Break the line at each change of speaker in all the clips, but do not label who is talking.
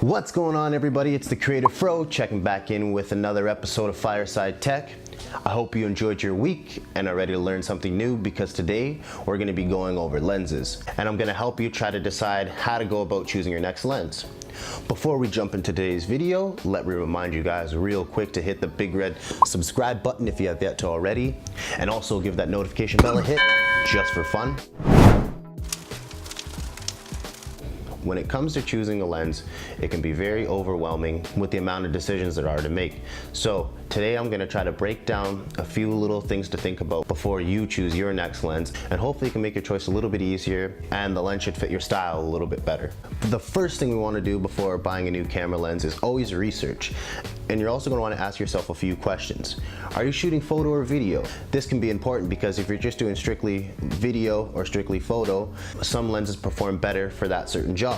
What's going on, everybody? It's the Creative Fro checking back in with another episode of Fireside Tech. I hope you enjoyed your week and are ready to learn something new, because today we're going to be going over lenses, and I'm going to help you try to decide how to go about choosing your next lens. Before we jump into today's video, let me remind you guys real quick to hit the big red subscribe button if you have yet to already, and also give that notification bell a hit just for fun. When it comes to choosing a lens, it can be very overwhelming with the amount of decisions there are to make. So today I'm gonna try to break down a few little things to think about before you choose your next lens, and hopefully you can make your choice a little bit easier and the lens should fit your style a little bit better. The first thing we wanna do before buying a new camera lens is always research. And you're also gonna wanna ask yourself a few questions. Are you shooting photo or video? This can be important because if you're just doing strictly video or strictly photo, some lenses perform better for that certain job.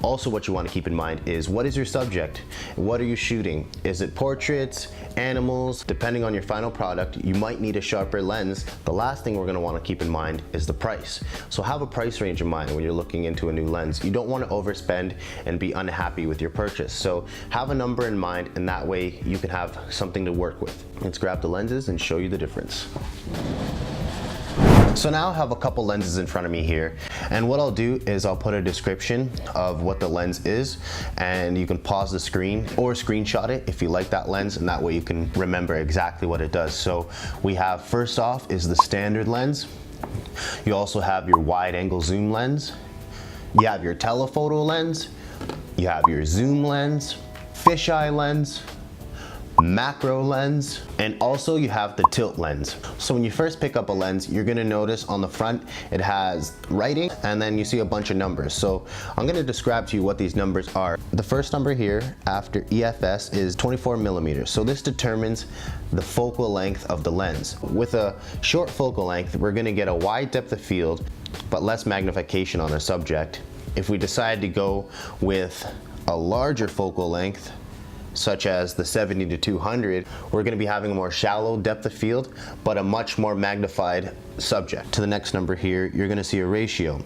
Also, what you want to keep in mind is, what is your subject? What are you shooting? Is it portraits, animals? Depending on your final product, you might need a sharper lens. The last thing we're going to want to keep in mind is the price. So have a price range in mind when you're looking into a new lens. You don't want to overspend and be unhappy with your purchase. So have a number in mind, and that way you can have something to work with. Let's grab the lenses and show you the difference. So now I have a couple lenses in front of me here, and what I'll do is I'll put a description of what the lens is, and you can pause the screen or screenshot it if you like that lens, and that way you can remember exactly what it does. So we have, first off, is the standard lens. You also have your wide angle zoom lens. You have your telephoto lens. You have your zoom lens, fisheye lens, macro lens, and also you have the tilt lens. So when you first pick up a lens, you're gonna notice on the front it has writing, and then you see a bunch of numbers. So I'm gonna describe to you what these numbers are. The first number here after EFS is 24 millimeters. So this determines the focal length of the lens. With a short focal length, we're gonna get a wide depth of field, but less magnification on our subject. If we decide to go with a larger focal length, such as the 70 to 200, we're going to be having a more shallow depth of field, but a much more magnified subject. To the next number here, you're going to see a ratio.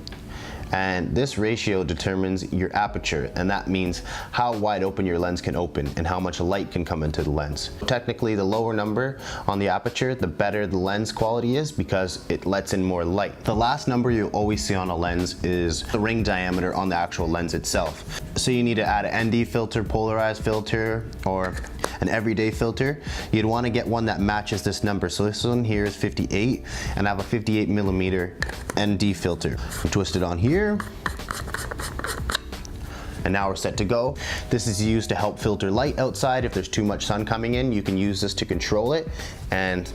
And this ratio determines your aperture, and that means how wide open your lens can open and how much light can come into the lens. Technically, the lower number on the aperture, the better the lens quality is, because it lets in more light. The last number you always see on a lens is the ring diameter on the actual lens itself. So you need to add an ND filter, polarized filter, or an everyday filter. You'd want to get one that matches this number. So this one here is 58, and I have a 58 millimeter ND filter. Twist it on here, and now we're set to go. This is used to help filter light outside. If there's too much sun coming in, you can use this to control it and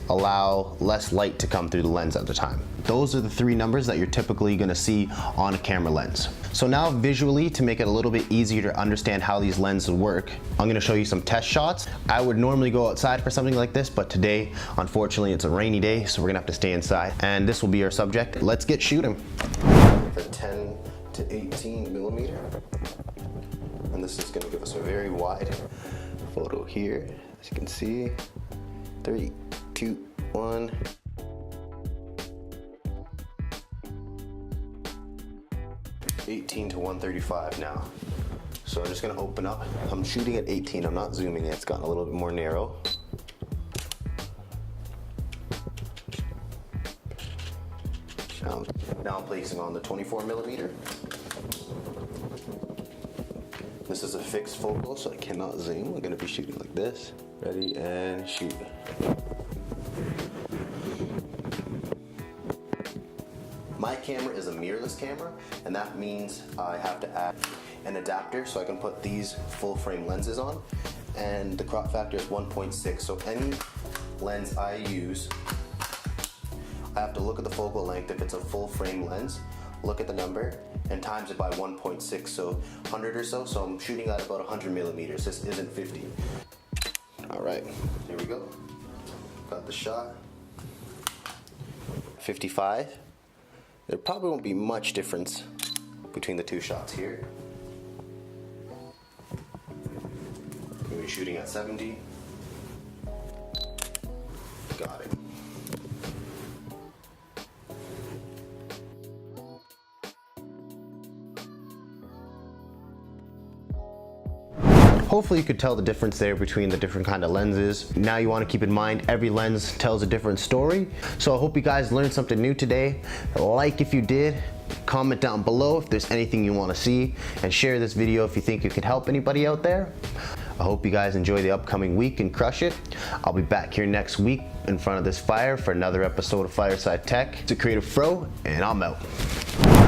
allow less light to come through the lens at the time. Those are the three numbers that you're typically gonna see on a camera lens. So now visually, to make it a little bit easier to understand how these lenses work, I'm gonna show you some test shots. I would normally go outside for something like this, but today, unfortunately, it's a rainy day, so we're gonna have to stay inside. And this will be our subject. Let's get shooting. For 10 to 18 millimeter. And this is gonna give us a very wide photo here, as you can see. 3, 2, 1. $18 to 135 now. So I'm just gonna open up. I'm shooting at 18, I'm not zooming it. It's gotten a little bit more narrow. Now I'm placing on the 24 millimeter. This is a fixed focal, so I cannot zoom. I'm gonna be shooting like this. Ready, and shoot. My camera is a mirrorless camera, and that means I have to add an adapter so I can put these full frame lenses on, and the crop factor is 1.6. So any lens I use, I have to look at the focal length. If it's a full frame lens, look at the number and times it by 1.6, so 100 or so. So I'm shooting at about 100 millimeters. This isn't 50. All right, here we go. Got the shot. 55. There probably won't be much difference between the two shots here. We'll be shooting at 70. Got it. Hopefully you could tell the difference there between the different kind of lenses. Now you want to keep in mind every lens tells a different story. So I hope you guys learned something new today. Like if you did, comment down below if there's anything you want to see, and share this video if you think it could help anybody out there. I hope you guys enjoy the upcoming week and crush it. I'll be back here next week in front of this fire for another episode of Fireside Tech. It's a Creative Fro, and I'm out.